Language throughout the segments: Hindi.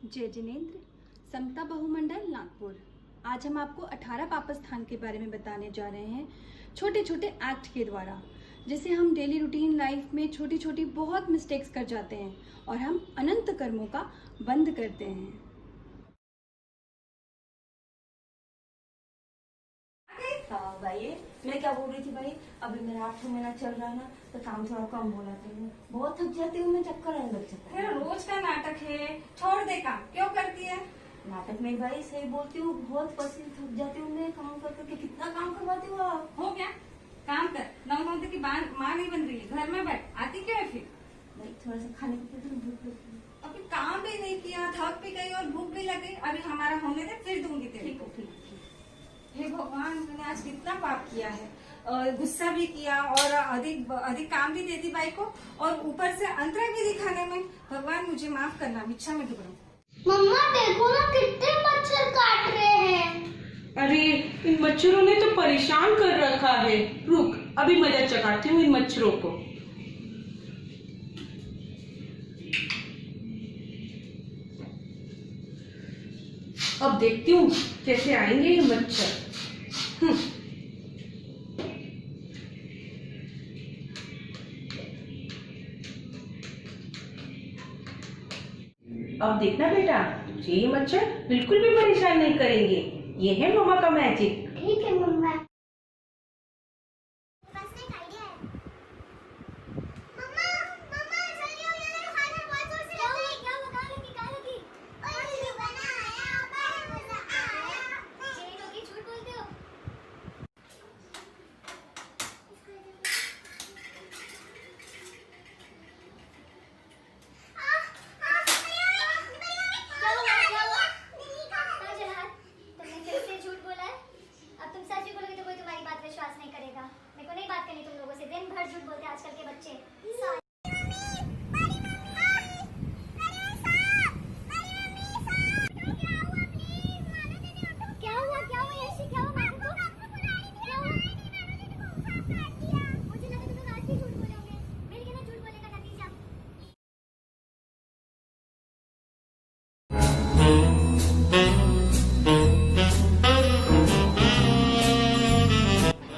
जय जिनेंद्र, समता बहुमंडल नागपुर। आज हम आपको 18 पापस्थान के बारे में बताने जा रहे हैं, छोटे छोटे एक्ट के द्वारा, जिसे हम डेली रूटीन लाइफ में छोटी छोटी बहुत मिस्टेक्स कर जाते हैं और हम अनंत कर्मों का बंद करते हैं। भाई मैं क्या बोल रही थी भाई, अभी मेरा 8वां महीना चल रहा है ना, तो काम थोड़ा कम होना चाहिए। बहुत थक जाती हूँ मैं, चक्कर आने लग जाता है। रोज का नाटक है, छोड़ दे काम। क्यों करती है नाटक नहीं भाई, सही बोलती हूँ, बहुत पसीने थक जाती हूँ मैं काम कर करके। कितना काम करवाती हूँ आप? हो गया, काम कर। 9 की माँ नहीं बन रही है, घर में बैठ। आती क्यों है फिर? भाई थोड़ा सा खाने को तो भूख लगती है। अभी काम भी नहीं किया, थक भी गई और भूख भी लग गई। अभी हमारा होने दे, फिर दूंगी तेरे ठीक को। है, ठीक है। हे भगवान, मैंने आज कितना पाप किया है। गुस्सा भी किया और अधिक काम भी दे दी बाई को, और ऊपर से अंतरा भी दिखाने में। भगवान मुझे माफ करना, भिक्षा में डूबूं। मम्मा देखो ना, कितने मच्छर काट रहे हैं। अरे इन मच्छरों ने तो परेशान कर रखा है। रुक, अभी मजा चखाती हूँ इन मच्छरों को। अब देखती हूँ कैसे आएंगे ये मच्छर। अब देखना बेटा, तुझे ये मच्छर बिल्कुल भी परेशान नहीं करेंगे। ये है मम्मा का मैजिक। ठीक है मम्मा।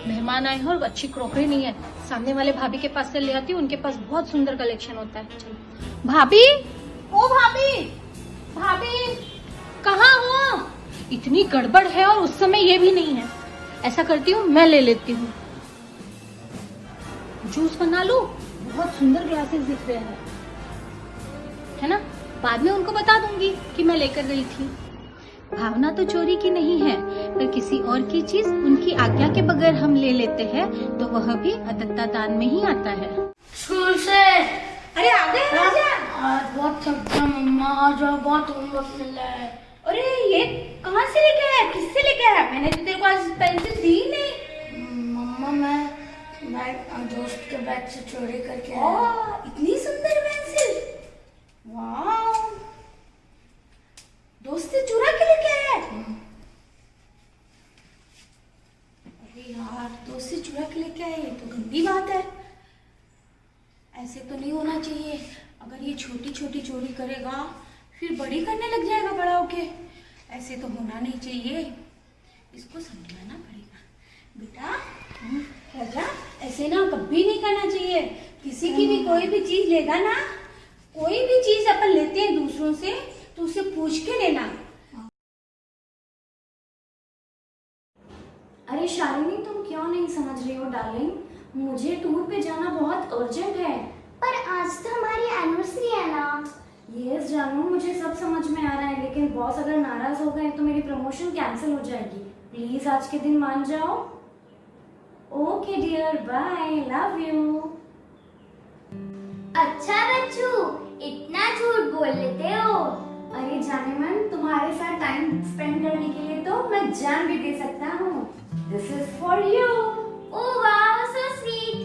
मेहमान आए हैं और अच्छी क्रॉकरी नहीं है। सामने वाले भाभी के पास से ले आती हूँ, उनके पास बहुत सुंदर कलेक्शन होता है। चलो भाभी, ओ भाभी, भाभी कहाँ हो? इतनी गड़बड़ है और उस समय ये भी नहीं है। ऐसा करती हूँ, मैं ले लेती हूँ। जूस बना लूं, बहुत सुंदर ग्लासेस दिख रहे हैं, है ना? बाद में उनको बता दूंगी कि मैं लेकर गई थी। भावना तो चोरी की नहीं है, पर किसी और की चीज उनकी आज्ञा के बगैर हम ले लेते हैं तो वह भी अदत्ता दान में ही आता है। स्कूल से अरे आ गए राजा। आज बहुत थक गया मम्मा, आज बहुत होमवर्क मिला है। अरे ये कहाँ से लेके आया, किससे लेके आया? मैंने तो तेरे को आज पेंसिल दी नहीं। मम्मा मैं दोस्त के बैग से चोरी करके आया। इतनी सुंदर पेंसिल, वाह! दोस्त से चुरा के लेके आया है? अरे यार, दोस्त से चुरा के लेके आए, ये तो गंदी बात है। ऐसे तो नहीं होना चाहिए। अगर ये छोटी छोटी चोरी करेगा, फिर बड़ी करने लग जाएगा बड़ा होके। ऐसे तो होना नहीं चाहिए, इसको समझाना पड़ेगा। बेटा राजा, ऐसे ना कभी नहीं करना चाहिए। किसी की भी कोई भी चीज लेगा ना, कोई भी चीज अपन लेते हैं दूसरों से, तो उसे पूछ के लेना। अरे शालिनी, तुम क्यों नहीं समझ रही हो डार्लिंग? मुझे टूर पे जाना बहुत अर्जेंट है। पर आज तो हमारी एनिवर्सरी है ना। यस जानू, मुझे सब समझ में आ रहा है, लेकिन बॉस अगर नाराज हो गए तो मेरी प्रमोशन कैंसिल हो जाएगी। प्लीज आज के दिन मान जाओ। Okay dear, bye, love you. अच्छा बच्चू, इतना झूठ बोल लेते हो। अरे जाने मन, तुम्हारे साथ टाइम स्पेंड करने के लिए तो मैं जान भी दे सकता हूँ। This is for you. Oh wow, so sweet.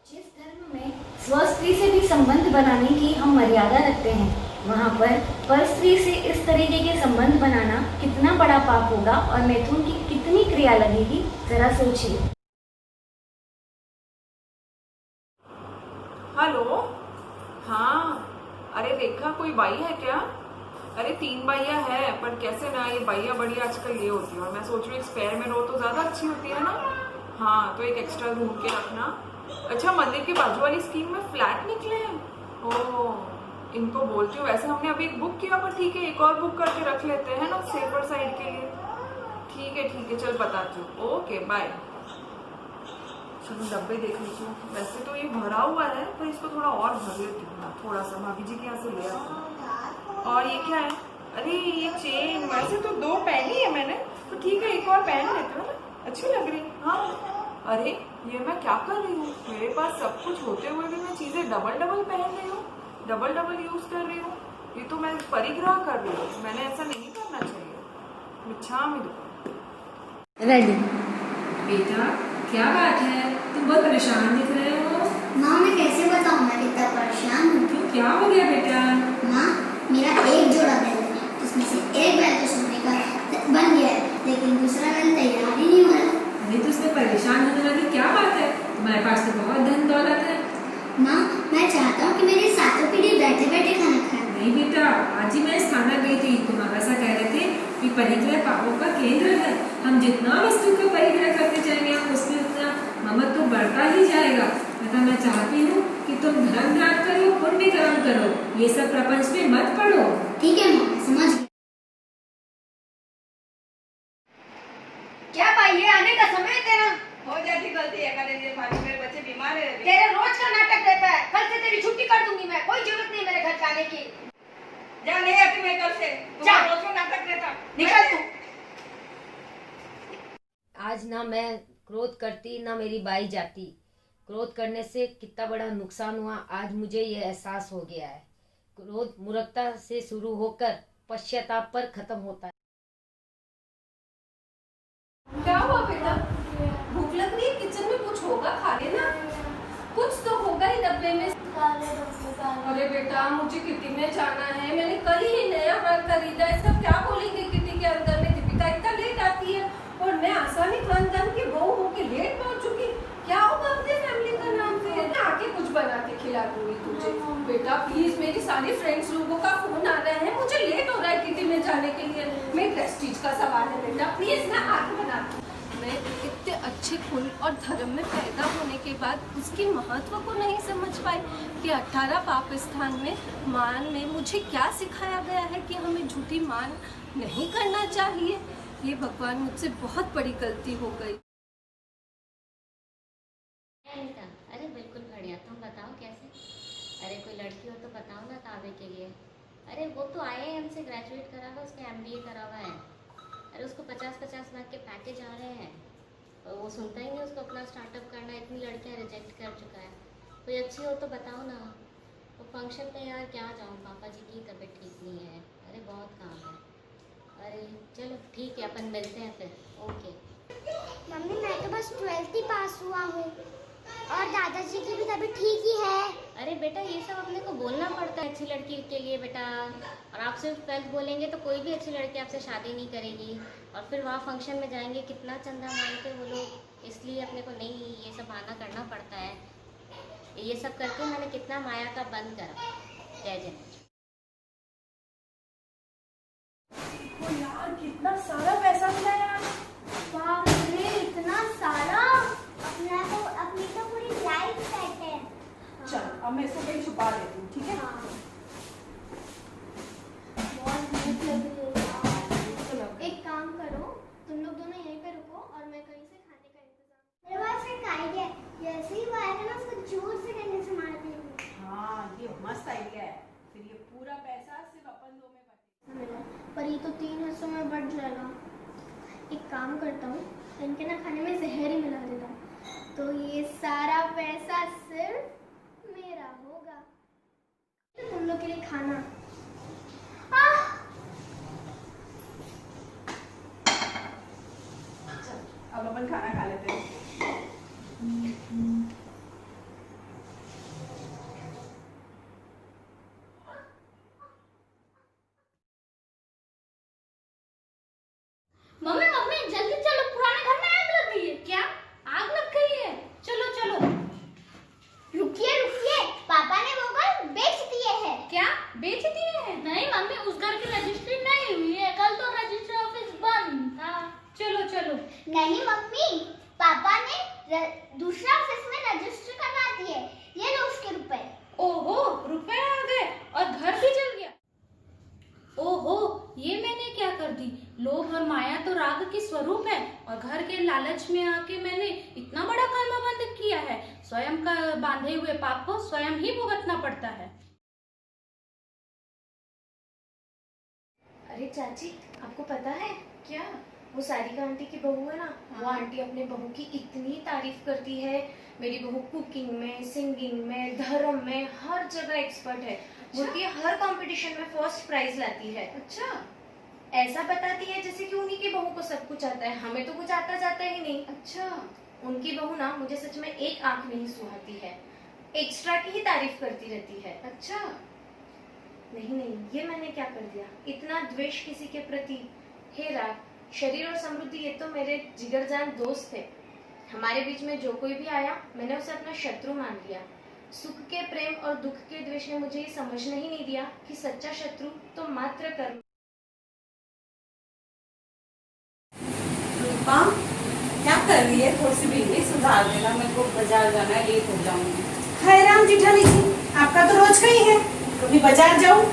जिस धर्म में स्व-स्त्री से भी संबंध बनाने की हम मर्यादा रखते हैं, वहाँ पर पर-स्त्री से इस तरीके के संबंध बनाना कितना बड़ा पाप होगा और मैथुन की कितनी क्रिया लगेगी, जरा सोचिए। हेलो, हाँ, अरे रेखा, कोई बाई है क्या? अरे 3 बाइया है, पर कैसे ना, ये बाइया बड़ी आजकल ये होती है, और मैं सोच रही हूँ एक स्पेयर में रो तो ज्यादा अच्छी होती है ना। हाँ, तो एक एक्स्ट्रा ढूंढ के रखना। अच्छा, मंदिर के बाजू वाली स्कीम में फ्लैट निकले हैं। ओह, इनको बोलती हूँ। वैसे हमने अभी एक बुक किया, पर ठीक है, एक और बुक करके रख लेते हैं ना, सेफर साइड के लिए। ठीक है, चल बताती हूँ। Okay bye. चलो डब्बे देख लीजिए। वैसे तो ये भरा हुआ है, पर इसको थोड़ा और भर लेती हूँ, थोड़ा सा भाभी जी के यहाँ से ले आती हूँ। और ये क्या है? अरे ये चेन, वैसे तो 2 पहनी है मैंने, तो ठीक है एक और पहन लेती हूँ ना, अच्छी लग रही। हाँ, अरे ये मैं क्या कर रही हूँ, मेरे पास सब कुछ होते हुए भी मैं चीजें डबल पहन रही हूँ, डबल यूज कर रही हूँ। ये तो मैं परिग्रह कर रही हूँ, मैंने ऐसा नहीं करना चाहिए। मिच्छा में रेडी। बेटा क्या बात है, तुम बहुत परेशान दिख रहे हो। माँ मैं कैसे बताऊँ मैं कितना परेशान हूँ। क्यों, क्या हो गया बेटा? माँ मेरा एक जोड़ा बैल है, जिसमें से एक बैल तो सोने का बन गया है, लेकिन दूसरा बैल तैयार ही नहीं हो रहा। अरे तो उसमें परेशान होने वाली क्या बात है, तुम्हारे पास तो बहुत धन दौलत है। माँ मैं चाहता हूँ कि मेरी सातों पीढ़ी बैठे बैठे खाना खाए। नहीं बेटा, आज ही मैं इस थाना गई थी, तुम्हारा सा कह रहे थे कि परिग्रह पापों का केंद्र है। हम जितना वस्तु का परिग्रह करते जाएंगे, हम उसमें उतना ममत्व तो बढ़ता ही जाएगा। तथा मैं चाहती हूँ कि तुम धर्म ध्यान करो, पुण्य कर्म करो, ये सब प्रपंच में मत पड़ो। ठीक है माँ, समझ गई। क्या भाई, ये आने का समय है तेरा? हो जाती गलती है, मेरे बच्चे बीमार है। तेरा रोज का नाटक रहता है। कल से तेरी छुट्टी कर दूंगी मैं, कोई जरूरत नहीं मेरे घर जाने की। जा, नहीं आती मैं कल से। जा, रोज का नाटक रहता, निकल तू। आज ना मैं क्रोध करती ना मेरी बाई जाती। क्रोध करने से कितना बड़ा नुकसान हुआ आज मुझे ये एहसास हो गया है। क्रोध मूर्खता से शुरू होकर पश्चाताप पर खत्म होता है। क्या हुआ बेटा, भूख लग रही है? किचन में कुछ होगा, खा लेना। कुछ तो होगा ही डब्बे में। अरे बेटा, मुझे किटी में जाना है, मैंने कल ही नया हार खरीदा है। सब क्या बोलेंगे किटी के अंदर में दीपिका इतना लेट आती है, और मैं आसानी खानदान की बहू होके लेट पहुंच चुकी। क्या होगा अपने फैमिली का नाम से? मैं आके कुछ बना के खिला दूंगी तुझे। बेटा प्लीज, मेरी सारी फ्रेंड्स लोगों का फोन आ रहा है, मुझे लेट हो रहा है किटी में जाने के लिए। मैं प्रेस्टीज का सवाल है बेटा, प्लीज मैं आके बनाती हूँ। मैं इतने अच्छे कुल और धर्म में पैदा होने के बाद उसकी महत्व को नहीं समझ पाई कि 18 पाप स्थान में मान में मुझे क्या सिखाया गया है कि हमें झूठी मान नहीं करना चाहिए। ये भगवान, मुझसे बहुत बड़ी गलती हो गई। अरे बिल्कुल बढ़िया, तुम बताओ कैसे? अरे कोई लड़की हो तो बताओ ना ताबे के लिए। अरे वो तो IIM से ग्रेजुएट करा हुआ, उसका MBA करा हुआ है। अरे उसको 50-50 लाख के पैकेज आ रहे हैं, और वो सुनता ही नहीं उसको अपना स्टार्टअप करना। इतनी लड़कियां रिजेक्ट कर चुका है। कोई अच्छी हो तो बताओ ना। तो फंक्शन में यार क्या जाऊँ, पापा जी की तबीयत ठीक नहीं है। अरे बहुत काम है। अरे चलो ठीक है, अपन मिलते हैं फिर। ओके। मम्मी मैं तो बस 12th ही पास हुआ हूँ, और दादाजी की भी तबीयत ठीक ही है। अरे बेटा, ये सब अपने को बोलना पड़ता है अच्छी लड़की के लिए बेटा। और आप सिर्फ 12th बोलेंगे तो कोई भी अच्छी लड़की आपसे शादी नहीं करेगी। और फिर वहाँ फंक्शन में जाएंगे, कितना चंदा मांगते वो लोग। इसलिए अपने को नहीं ये सब बहाना करना पड़ता है। ये सब करके मैंने कितना माया का बंद करा। जय जय। यार कितना सारा पैसा मिला यार। बाप रे, इतना सारा। अपनी तो पूरी लाइफ सेट है। चल अब मैं इसको कहीं छुपा देती हूँ, ठीक है? बहुत भूख लग रही है यार। एक काम करो, तुम लोग दोनों यहीं पे रुको और मैं कहीं से खाने का इंतजाम। मेरे पास एक आइडिया है, जैसे ही वो आएगा ना उसको जोर से डंडे से मार देंगे। हाँ, ये मस्त आइडिया है। फिर ये पूरा पैसा सिर्फ अपन 2 में बचेगा। पर ये तो 3 हिस्सों में बढ़ जाएगा। एक काम करता हूँ, इनके ना खाने में जहर ही मिला देता हूँ, तो ये सारा पैसा सिर्फ मेरा होगा। तो तुम लोग के लिए खाना। अब अपन खाना खा लेते हैं। मम्मी मम्मी जल्दी चलो, पुराने घर में आग लग गई है। क्या आग लग गई है? चलो चलो। रुकिए रुकिए, पापा ने वो घर बेच दिए हैं। क्या बेच दिए हैं? नहीं मम्मी, उस घर के रजिस्टर नहीं मम्मी, पापा ने दूसरा ऑफिस में रजिस्टर करवा दिए। ये लो उसके रुपए। ओहो, रुपए आ गए और घर भी जल गया। ओहो, ये मैंने क्या कर दी। लोभ और माया तो राग की स्वरूप है और घर के लालच में आके मैंने इतना बड़ा कर्म बंद किया है। स्वयं का बांधे हुए पाप को स्वयं ही भुगतना पड़ता है। अरे चाची, आपको पता है क्या, वो सारिका आंटी की बहू है ना, वो आंटी अपने बहू की इतनी तारीफ करती है। मेरी बहू कुकिंग में, सिंगिंग में, धर्म में, हर जगह एक्सपर्ट है। बोलती है हर कंपटीशन में फर्स्ट प्राइज लाती है। अच्छा, ऐसा बताती है जैसे कि उन्हीं की बहू को सब कुछ आता है, हमें तो कुछ आता जाता ही नहीं। अच्छा, उनकी बहू ना मुझे सच में एक आंख नहीं सुहाती है, एक्स्ट्रा की ही तारीफ करती रहती है। अच्छा। नहीं नहीं, ये मैंने क्या कर दिया, इतना द्वेष किसी के प्रति। हे राग, शरीर और समृद्धि ये तो मेरे जिगरजान दोस्त थे। हमारे बीच में जो कोई भी आया, मैंने उसे अपना शत्रु मान लिया। सुख के प्रेम और दुख के द्वेष ने मुझे ये समझने ही नहीं दिया कि सच्चा शत्रु तो मात्र कर्म। रूपा, क्या कर रही है? थोड़ी सी बिजली सुधार देना, मेरे को बाजार जाना है, लेट हो जाऊंगी। हाय राम जेठानी जी, आपका तो रोज का ही है, कभी बाजार जाओ,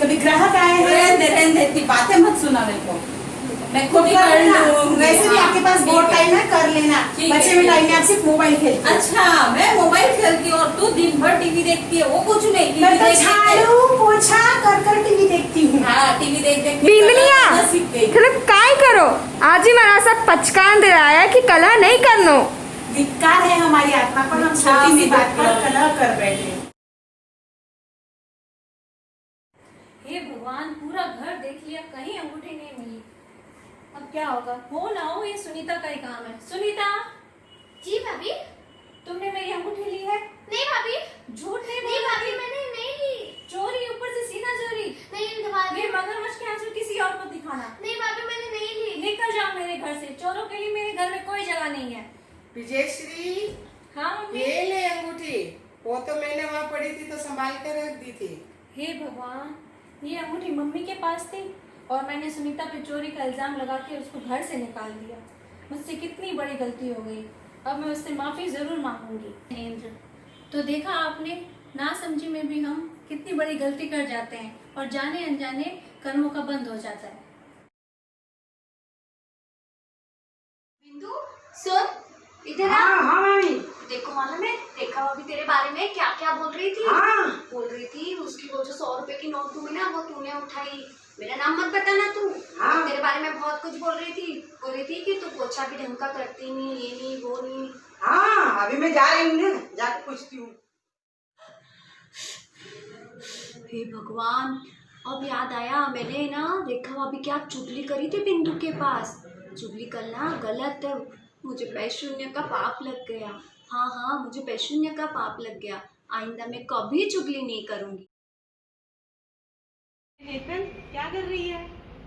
कभी ग्राहक आए हैं। रहने इतनी बातें मत सुना मेरे को, मैं खुद ही कर लूंगी। वैसे भी आपके पास बहुत टाइम है, कर लेना। बच्चे में टाइम है, आप सिर्फ मोबाइल खेलते हो। अच्छा, मैं मोबाइल खेलती हूँ और तू दिन भर टीवी देखती है, वो कुछ नहीं। मैं तो झाड़ू पोछा कर टीवी देखती हूँ। हाँ, टीवी देख बिंदनिया फिल्म काय करो, आज ही मेरा सब पचकान दे रहा है कि कलह नहीं करनो। धिक्कार है हमारी आत्मा पर, हम छोटी सी बात पर कलह कर बैठे। हे भगवान, पूरा घर देख लिया, कहीं अंगूठी नहीं मिली। अब क्या होगा? हो ना हो, ये सुनीता का ही काम है। सुनीता। जी भाभी। तुमने मेरी अंगूठी ली है? नहीं भाभी। झूठ नहीं नहीं भाभी, मैंने नहीं ली। चोरी, ऊपर से सीधा चोरी। नहीं भाभी, ये मगरमच्छ के आंसू किसी और को दिखाना। नहीं भाभी, मैंने नहीं ली। निकल जाओ मेरे घर से, चोरों के लिए मेरे घर में कोई जगह नहीं है। विजयश्री, हाँ मम्मी। ये ले अंगूठी, वो तो मैंने वहाँ पड़ी थी तो संभाल कर रख दी थी। हे भगवान, ये अंगूठी मम्मी के पास थी और मैंने सुनीता पे चोरी का इल्जाम लगा के उसको घर से निकाल दिया। मुझसे कितनी बड़ी गलती हो गई, अब मैं उससे माफी जरूर मांगूंगी। इंद्र, तो देखा आपने, ना समझी में भी हम कितनी बड़ी गलती कर जाते हैं और जाने अनजाने कर्मों का बंद हो जाता है। बिंदु, सुन इधर आ। हाँ मामी। देखो मालूम है, देखा अभी तेरे बारे में क्या क्या बोल रही थी। बोल रही थी उसकी वो जो 100 रुपए की नोट हुई ना, वो तूने उठाई। मेरा नाम मत बताना तू। तेरे बारे में बहुत कुछ बोल रही थी कि तू पोछा भी ढंग का करती नहीं, ये नहीं वो नहीं। हाँ, अभी मैं जा रही हूँ ना, जाके पूछती हूँ। हे भगवान, अब याद आया, मैंने ना देखा भाभी क्या चुगली करी थी बिंदु के पास। चुगली करना गलत है, मुझे पैशून्य का पाप लग गया। हाँ, मुझे पैशून्य का पाप लग गया। आइंदा मैं कभी चुगली नहीं करूंगी। हेतल, क्या कर रही है?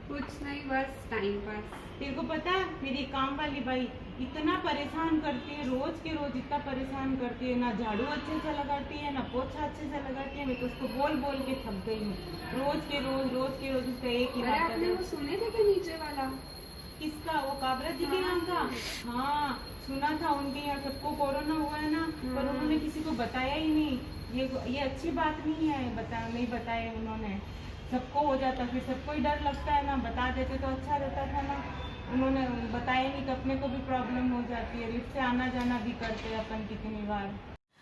कुछ नहीं, बस टाइम पास। तेरे को पता है, मेरी काम वाली बाई इतना परेशान करती है, रोज के रोज इतना परेशान करती है, ना झाड़ू अच्छे से लगाती है, ना पोछा अच्छे से लगाती है। मैं तो उसको बोल बोल के थक गई हूँ। रोज के रोज उसका एक ही बात है। आपने वो सुने थे कि नीचे वाला किसका? वो काबरा जी के नाम का? हाँ, सुना था। उनके यहाँ सबको कोरोना हुआ है ना, पर उन्होंने किसी को बताया ही नहीं। ये अच्छी बात नहीं है, नहीं बताया उन्होंने। सबको हो जाता, फिर सबको ही डर लगता है ना, बता देते तो अच्छा रहता था ना। उन्होंने बताया नहीं तो अपने को भी प्रॉब्लम हो जाती है। लिफ्ट से आना जाना भी करते हैं अपन कितनी बार।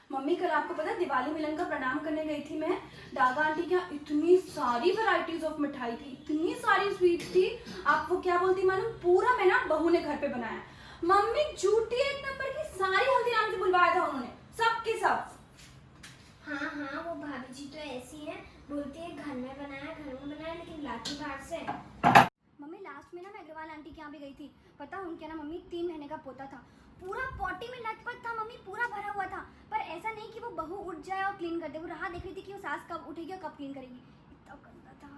मम्मी, कल आपको पता है दिवाली मिलन का प्रणाम करने गई थी मैं। डागा आंटी के यहाँ इतनी सारी वैरायटीज ऑफ मिठाई थी, इतनी सारी स्वीट थी। आप वो क्या बोलती मालूम, पूरा मैं ना बहू ने घर पे बनाया। मम्मी झूठी एक नंबर की, सारी हल्दीराम से बुलवाया था उन्होंने, सब के सब। हाँ, वो भाभी जी तो ऐसी है, बोलती है घर में बनाया लेकिन लाठी बाहर से। मम्मी, लास्ट में ना मैं अग्रवाल आंटी के यहाँ भी गई थी। पता उनके ना मम्मी 3 महीने का पोता था, पूरा पॉटी में लटपट था मम्मी, पूरा भरा हुआ था। पर ऐसा नहीं कि वो बहू उठ जाए और क्लीन कर दे, वो राह देख रही थी कि वो सास कब उठेगी और कब क्लीन करेगी। इतना गंदा था।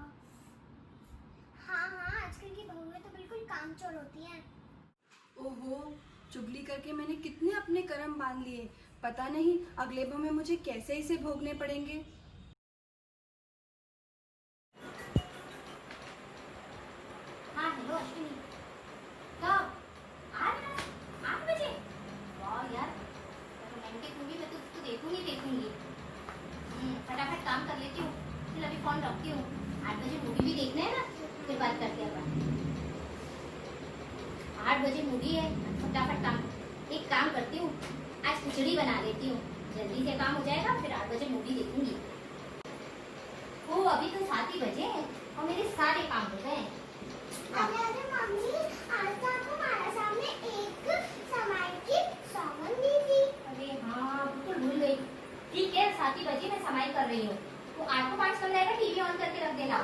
हाँ, आजकल की बहुएं तो बिल्कुल कामचोर होती हैं। ओहो, चुगली करके मैंने कितने अपने कर्म बांध लिए। पता नहीं अगले बार में मुझे कैसे इसे भोगने पड़ेंगे। हाँ, हेलो अश्विनी, कब आ रहे हो? बजे मूडी है, फटाफट काम। एक काम करती हूँ, आज खिचड़ी बना लेती हूँ, जल्दी से काम हो जाएगा, फिर 8 बजे मूडी देखूंगी। ओ अभी तो 7 ही बजे हैं और मेरे सारे काम हो गए। अरे अरे मम्मी, आज तो आपको हमारे सामने एक समय की सामान दी थी। अरे हाँ, बिल्कुल भूल गई। ठीक है, 7 ही बजे मैं समाई कर रही हूँ, तो 8 को 5 कर जाएगा, टीवी ऑन करके रख देना।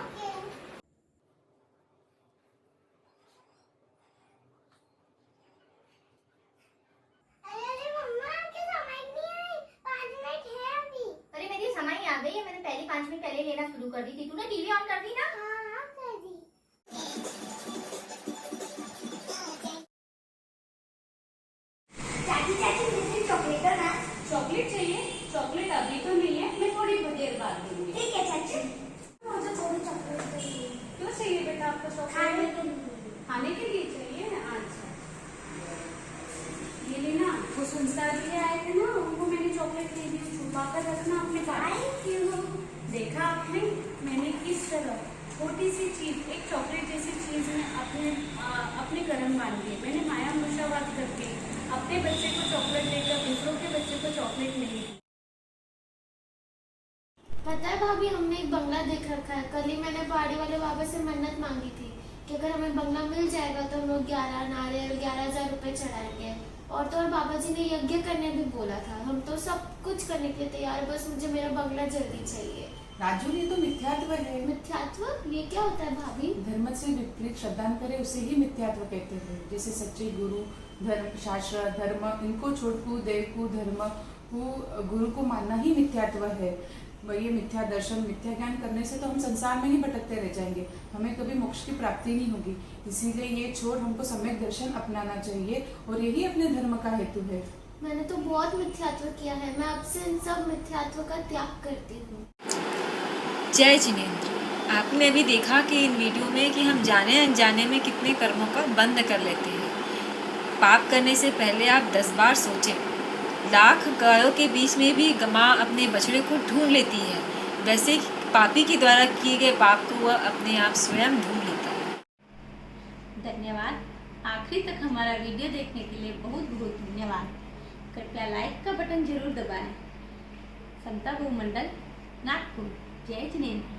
अरे अरे मम्मा, आपकी समय नहीं आई, 5 मिनट है अभी। अरे मेरी समाई आ गई है, मैंने पहले 5 मिनट पहले लेना शुरू कर दी थी। तूने टीवी ऑन कर दी ना? हाँ कर दी। चाची चाची मुझे चॉकलेट है ना। चॉकलेट चाहिए? चॉकलेट अभी तो नहीं है, मैं थोड़ी देर बाद दूंगी। ठीक है चाची, मुझे थोड़ी चॉकलेट चाहिए। क्यों चाहिए बेटा आपको चॉकलेट? खाने के लिए चाहिए? अच्छा, ये लेना। वो संस्कार के लिए आए थे ना, उनको मैंने चॉकलेट दे दी। छुपा कर रखना अपने पास। देखा आपने, मैंने किस तरह छोटी सी चीज, एक चॉकलेट जैसी चीज में अपने कर्म बांध दिए। मैंने माया मुर्शाबाद करके अपने बच्चे को चॉकलेट देकर दूसरों के बच्चे को चॉकलेट नहीं दी। पता है भाभी, हमने एक बंगला देख रखा है। कल ही मैंने पहाड़ी वाले बाबा से मन्नत मांगी थी कि अगर हमें बंगला मिल जाएगा तो हम लोग 11 नारियल 11,000 रुपए चढ़ाएंगे। और तो और बाबा जी ने यज्ञ करने भी बोला था। हम तो सब कुछ करने के लिए तैयार, बस मुझे मेरा बंगला जल्दी चाहिए। राजू, ये तो मिथ्यात्व है। मिथ्यात्व? ये क्या होता है भाभी? धर्म से विपरीत श्रद्धान करे उसे ही मिथ्यात्व कहते हैं। जैसे सच्चे गुरु, धर्म, शास्त्र, धर्म, इनको छोड़कू देवकू धर्म को गुरु को मानना ही मिथ्यात्व है। ये मिथ्या दर्शन, मिथ्या ज्ञान करने से तो हम संसार में ही भटकते रह जाएंगे, हमें कभी मोक्ष की प्राप्ति नहीं होगी। इसीलिए ये छोड़ हमको सम्यक दर्शन अपनाना चाहिए और यही अपने धर्म का हेतु है। मैंने तो बहुत मिथ्यात्व किया है, मैं अब से इन सब मिथ्यात्व का त्याग करती हूँ। जय जिनेंद्र, आपने अभी देखा कि इन वीडियो में कि हम जाने अनजाने में कितने कर्मों का बंद कर लेते हैं। पाप करने से पहले आप 10 बार सोचें। लाख गायों के बीच में भी माँ अपने बछड़े को ढूंढ लेती है, वैसे पापी के द्वारा किए गए पाप को वह अपने आप स्वयं ढूंढ लेता है। धन्यवाद। आखिरी तक हमारा वीडियो देखने के लिए बहुत बहुत धन्यवाद। कृपया लाइक का बटन जरूर दबाएं। समता बहुमंडल, नागपुर। जय जिनेंद्र।